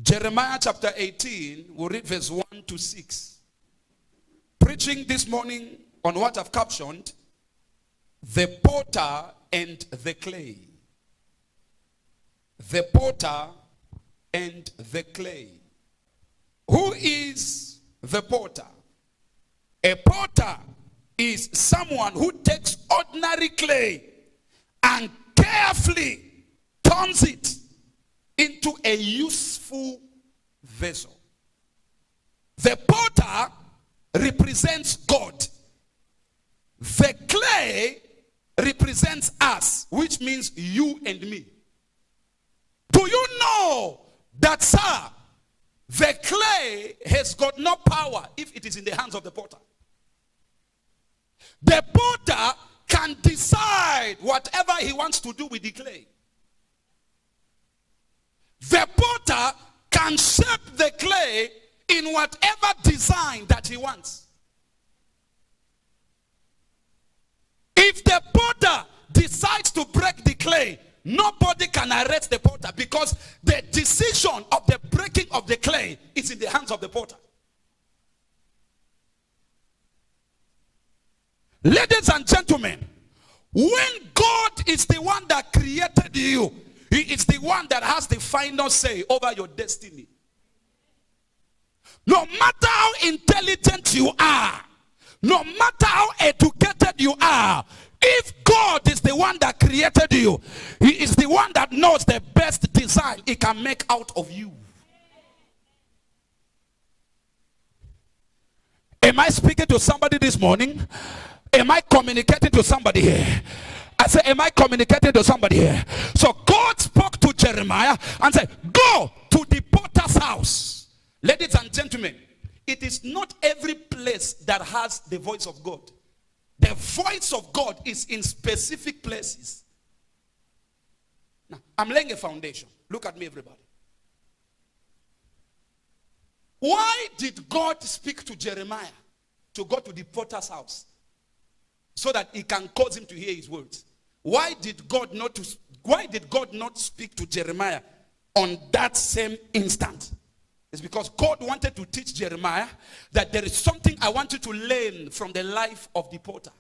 Jeremiah chapter 18, we'll read verse 1 to 6. Preaching this morning on what I've captioned, the potter and the clay. The potter and the clay. Who is the potter? A potter is someone who takes ordinary clay and carefully turns it into a useful vessel. The potter represents God. The clay represents us, which means you and me. Do you know that, sir, the clay has got no power if it is in the hands of the potter? The potter can decide whatever he wants to do with the clay. The potter can shape the clay in whatever design that he wants. If the potter decides to break the clay, nobody can arrest the potter, because the decision of the breaking of the clay is in the hands of the potter. Ladies and gentlemen, when God is the one that created you, he is the one that has the final say over your destiny. No matter how intelligent you are, no matter how educated you are, if God is the one that created you, he is the one that knows the best design he can make out of you. Am I speaking to somebody this morning? Am I communicating to somebody here? I say, am I communicating to somebody here? So God spoke to Jeremiah and said, go to the potter's house. Ladies and gentlemen, it is not every place that has the voice of God. The voice of God is in specific places. Now, I'm laying a foundation. Look at me, everybody. Why did God speak to Jeremiah to go to the potter's house? So that he can cause him to hear his words. Why did God not speak to Jeremiah on that same instant? It's because God wanted to teach Jeremiah that there is something I want you to learn from the life of the potter.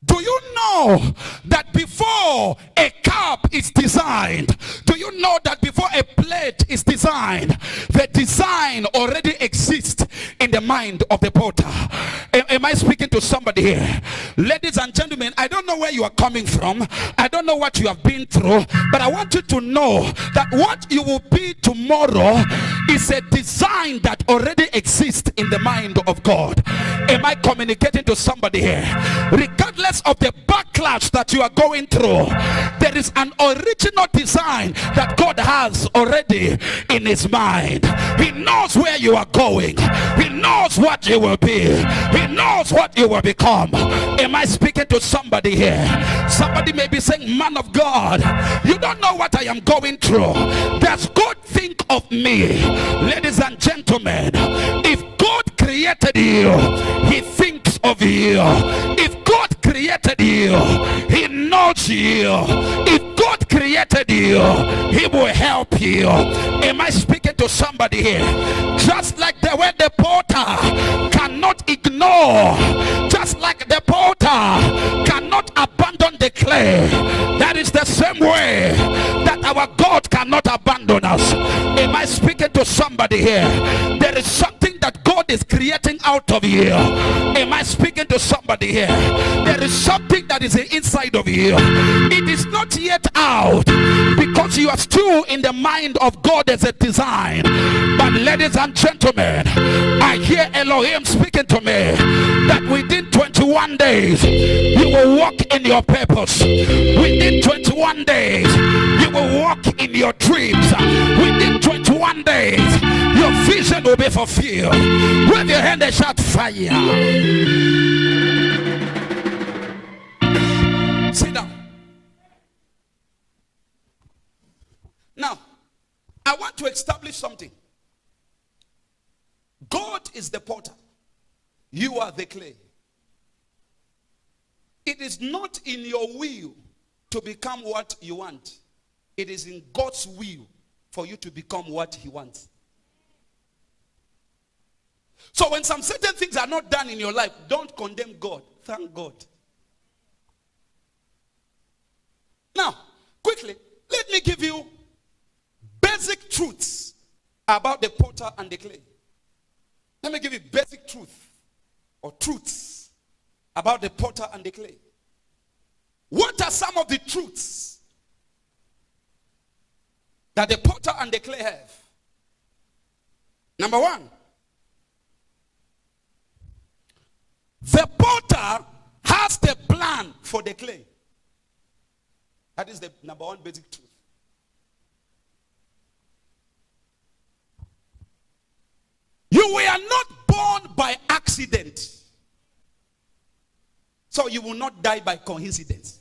Do you know that before a cup is designed, do you know that before a plate is designed, the design already exists in the mind of the potter? Am I speaking to somebody here? Ladies and gentlemen, I don't know where you are coming from. I don't know what you have been through, but I want you to know that what you will be tomorrow is a design that already exists in the mind of God. Am I communicating to somebody here? Regardless of the backlash that you are going through, there is an original design that God has already in his mind. He knows where you are going. He knows what you will be. He knows what you will become. Am I speaking to somebody here? Somebody may be saying, man of God, you don't know what I am going through. Does God think of me? Ladies and gentlemen, if God created you, he thinks of you. If God created you, he knows you. If God created you, he will help you. Am I speaking to somebody here? Just like the way the potter cannot ignore, just like the potter cannot abandon the clay, that is the same way that our God cannot abandon us. Am I speaking to somebody here? There is something that God is creating out of you. Am I speaking to somebody here? There is something that is inside of you. It is not yet out because you are still in the mind of God as a design. But ladies and gentlemen, I hear Elohim speaking to me that within 21 days you will walk in your purpose. Within 21 days you will walk in your dreams. Within 21 days your vision will be fulfilled. With your hand and shout fire. Sit down. Now, I want to establish something. God is the potter. You are the clay. It is not in your will to become what you want. It is in God's will for you to become what he wants. So when some certain things are not done in your life, don't condemn God. Thank God. Now, quickly, let me give you basic truths about the potter and the clay. Let me give you basic truth or truths about the potter and the clay. What are some of the truths that the potter and the clay have? Number one, the potter has the plan for the clay. That is the number one basic truth. You were not born by accident. So you will not die by coincidence.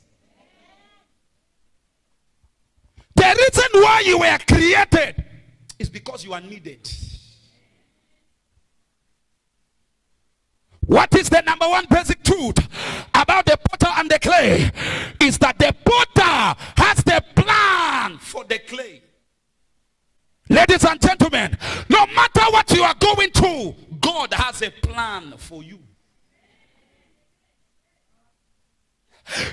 The reason why you were created is because you are needed. What is the number one basic truth about the potter and the clay? Is that the potter has the plan for the clay. Ladies and gentlemen, no matter what you are going through, God has a plan for you.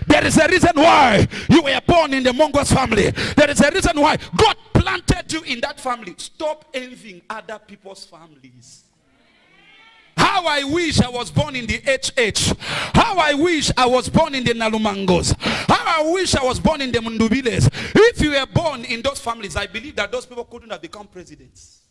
There is a reason why you were born in the Mongols family. There is a reason why God planted you in that family. Stop envying other people's families. How I wish I was born in the HH. How I wish I was born in the Nalumangos. How I wish I was born in the Mundubiles. If you were born in those families, I believe that those people couldn't have become presidents.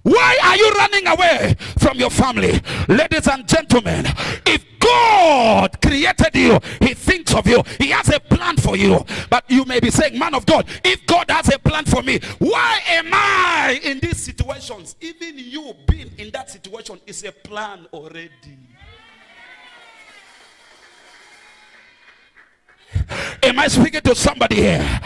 Why are you running away from your family? Ladies and gentlemen, if God created you, he thinks of you, he has a plan for you. But you may be saying, man of God, if God has a plan for me, why am I in these situations? Even you being in that situation is a plan already. Am I speaking to somebody here?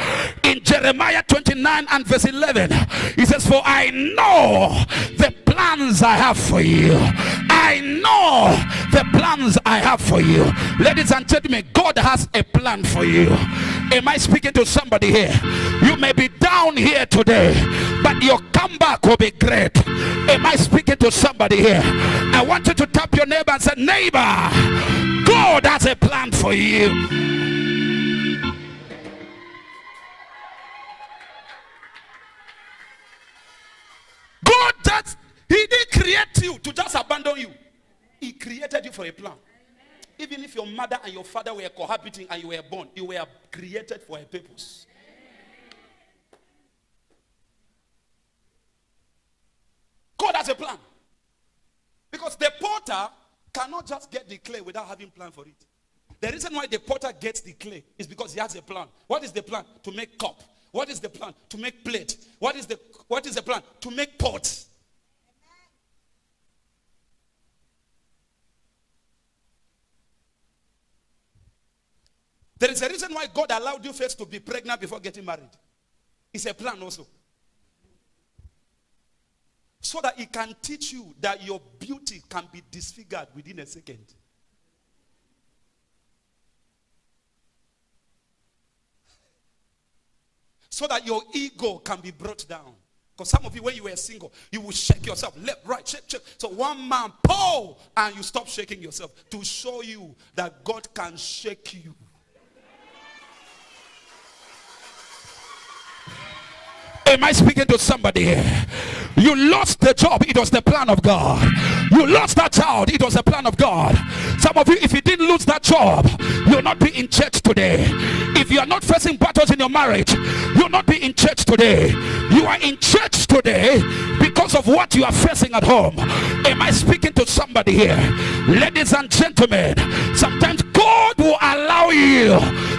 In Jeremiah 29 and verse 11, he says, for I know the plans I have for you. I know the plans I have for you. Ladies and gentlemen, God has a plan for you. Am I speaking to somebody here? You may be down here today, but your comeback will be great. Am I speaking to somebody here? I want you to tap your neighbor and say, neighbor, God has a plan for you. God, he didn't create you to just abandon you. He created you for a plan. Even if your mother and your father were cohabiting and you were born, you were created for a purpose. God has a plan. Because the potter cannot just get the clay without having a plan for it. The reason why the potter gets the clay is because he has a plan. What is the plan? To make cup. What is the plan? To make plate. What is the plan? To make pots. There is a reason why God allowed you first to be pregnant before getting married. It's a plan also. So that it can teach you that your beauty can be disfigured within a second. So that your ego can be brought down. Because some of you, when you were single, you will shake yourself left, right, shake. So one man, Paul, and you stop shaking yourself to show you that God can shake you. Am I speaking to somebody here? You lost the job, it was the plan of God. You lost that child, it was the plan of God. Some of you, if you didn't lose that job, you'll not be in church today. If you are not facing battles in your marriage, you'll not be in church today. You are in church today because of what you are facing at home. Am I speaking to somebody here? Ladies and gentlemen, sometimes God will allow you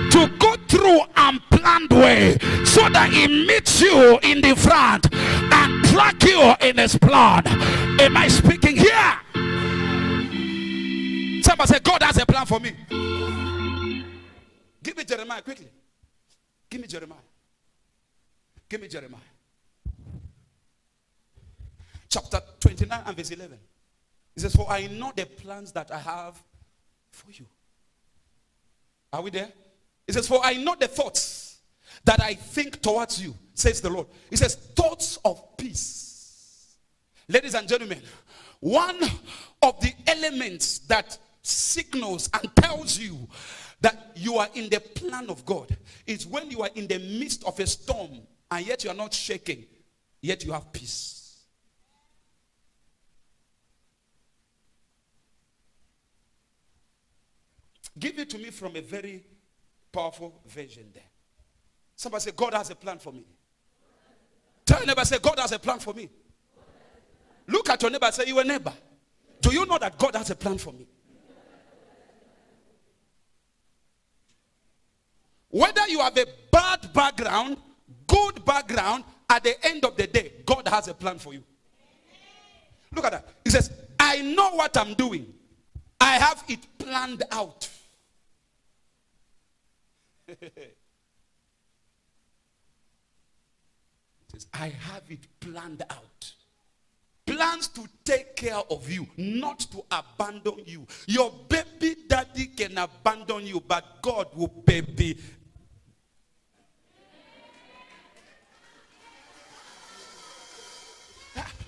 to go through unplanned way so that he meets you in the front and track you in his plan. Am I speaking here? Somebody say, God has a plan for me. Give me Jeremiah quickly. Give me Jeremiah. Give me Jeremiah. Chapter 29 and verse 11. It says, for I know the plans that I have for you. Are we there? It says, for I know the thoughts that I think towards you, says the Lord. It says, thoughts of peace. Ladies and gentlemen, one of the elements that signals and tells you that you are in the plan of God is when you are in the midst of a storm and yet you are not shaking, yet you have peace. Give it to me from a very powerful version there. Somebody say, God has a plan for me. Tell your neighbor, say, God has a plan for me. Look at your neighbor and say, you a neighbor. Do you know that God has a plan for me? Whether you have a bad background, good background, at the end of the day, God has a plan for you. Look at that. He says, I know what I'm doing. I have it planned out. It says, I have it planned out. Plans to take care of you, not to abandon you. Your baby daddy can abandon you, but God will baby.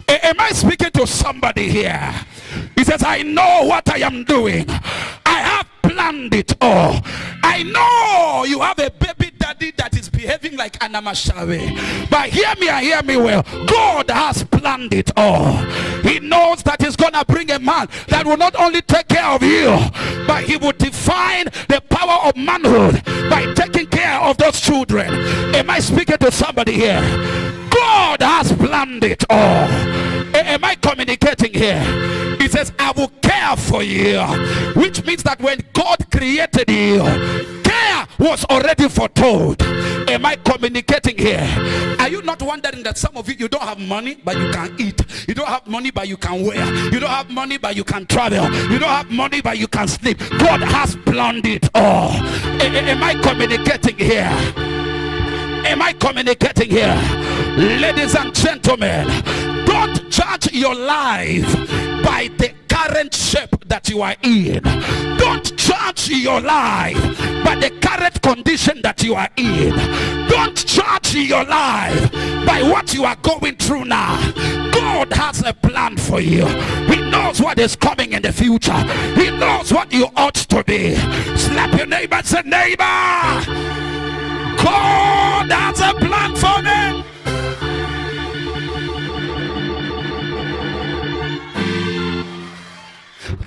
Am I speaking to somebody here? He says, I know what I am doing. I have planned it all. I know you have a baby daddy that is behaving like an amashawe. But hear me and hear me well. God has planned it all. He knows that he's going to bring a man that will not only take care of you, but he will define the power of manhood by taking care of those children. Am I speaking to somebody here? God has planned it all. Am I communicating here? He says, I will care for you. Which means that when God created you, care was already foretold. Am I communicating here? Are you not wondering that some of you don't have money, but you can eat? You don't have money, but you can wear. You don't have money, but you can travel. You don't have money, but you can sleep. God has planned it all. Am I communicating here? Am I communicating here? Ladies and gentlemen, don't judge your life by the current shape that you are in. Don't judge your life by the current condition that you are in. Don't judge your life by what you are going through now. God has a plan for you. He knows what is coming in the future. He knows what you ought to be. Slap your neighbor and say, neighbor, God has a plan for me.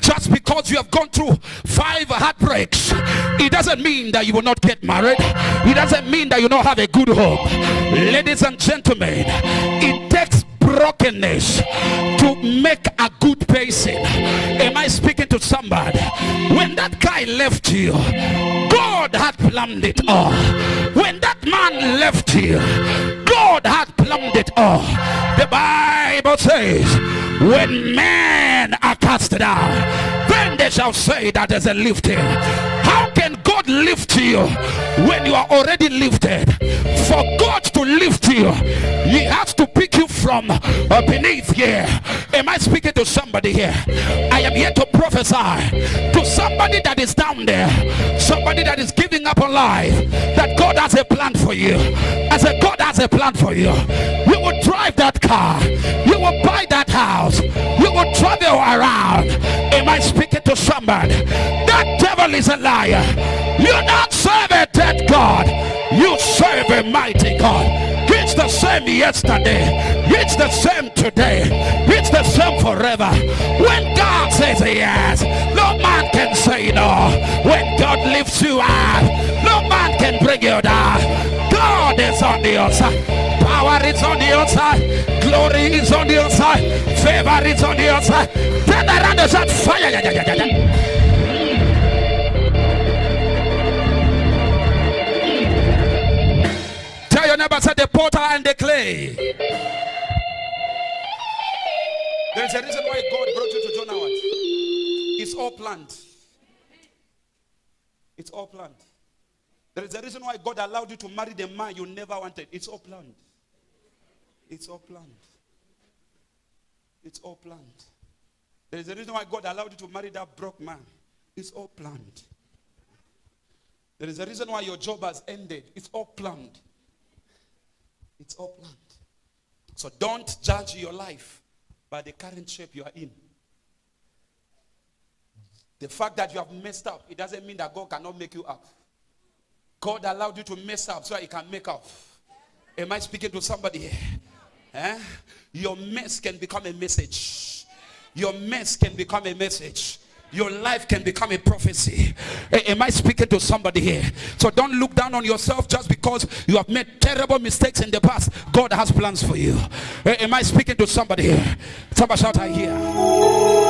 Just because you have gone through 5 heartbreaks, it doesn't mean that you will not get married. It doesn't mean that you don't have a good home. Ladies and gentlemen, it takes brokenness to make a good person. Am I speaking to somebody? When that guy left you, God had planned it all. When that man left you, God had planned it all. The Bible says, when men are cast down, then they shall say that there's a lifting. How can God lift you when you are already lifted? For God to lift you, he has to pick you from beneath here. Am I speaking to somebody here? I am here to prophesy to somebody that is down there, somebody that is giving up on life, that God has a plan for you. I said, God has a plan for you. You will drive that car, you will buy that house, you will travel around. Am I speaking to somebody? That devil is a liar. You don't serve a dead God, you serve a mighty God. It's the same yesterday, it's the same today, it's the same forever. When God says yes, no man can say no. When God lifts you up, no man can bring you down. God is on the outside, power is on the outside, glory is on the outside, favor is on the outside. Turn around and shout fire. Tell your neighbor, say the potter and the clay. There is a reason why God brought you to John Howard. It's all planned. It's all planned. There is a reason why God allowed you to marry the man you never wanted. It's all planned. It's all planned. It's all planned. There is a reason why God allowed you to marry that broke man. It's all planned. There is a reason why your job has ended. It's all planned. It's all planned. So don't judge your life by the current shape you are in. The fact that you have messed up, it doesn't mean that God cannot make you up. God allowed you to mess up so that he can make up. Am I speaking to somebody here? Eh? Your mess can become a message. Your mess can become a message. Your life can become a prophecy. Am I speaking to somebody here? So don't look down on yourself just because you have made terrible mistakes in the past. God has plans for you. Am I speaking to somebody here? Somebody shout, I hear.